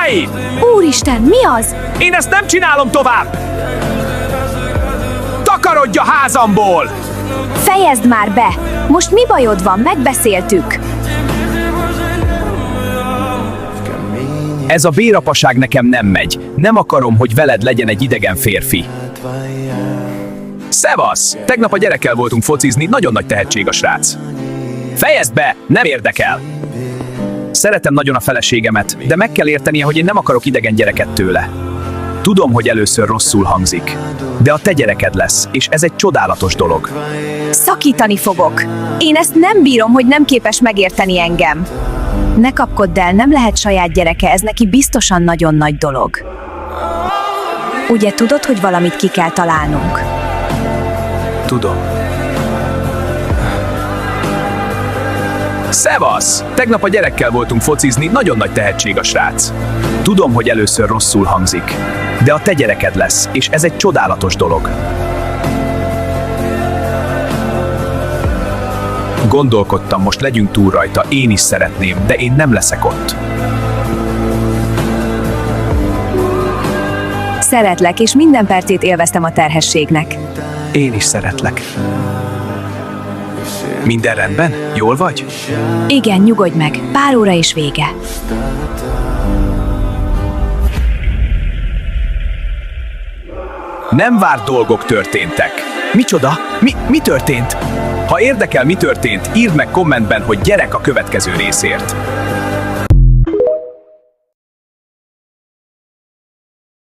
Hey! Úristen, mi az? Én ezt nem csinálom tovább! Takarodj a házamból! Fejezd már be! Most mi bajod van? Megbeszéltük. Ez a bérapaság nekem nem megy. Nem akarom, hogy veled legyen egy idegen férfi. Szevasz! Tegnap a gyerekkel voltunk focizni, nagyon nagy tehetség a srác. Fejezd be! Nem érdekel! Szeretem nagyon a feleségemet, de meg kell értenie, hogy én nem akarok idegen gyereket tőle. Tudom, hogy először rosszul hangzik, de a te gyereked lesz, és ez egy csodálatos dolog. Szakítani fogok. Én ezt nem bírom, hogy nem képes megérteni engem. Ne kapkodd el, nem lehet saját gyereke, ez neki biztosan nagyon nagy dolog. Ugye tudod, hogy valamit ki kell találnunk? Tudom. Szevasz! Tegnap a gyerekkel voltunk focizni, nagyon nagy tehetség a srác. Tudom, hogy először rosszul hangzik, de a te gyereked lesz, és ez egy csodálatos dolog. Gondolkodtam, most legyünk túl rajta, én is szeretném, de én nem leszek ott. Szeretlek, és minden percét élveztem a terhességnek. Én is szeretlek. Minden rendben? Jól vagy? Igen, nyugodj meg, pár óra és vége. Nem várt dolgok történtek. Micsoda? Mi történt? Ha érdekel, mi történt, írd meg kommentben, hogy gyerek a következő részért.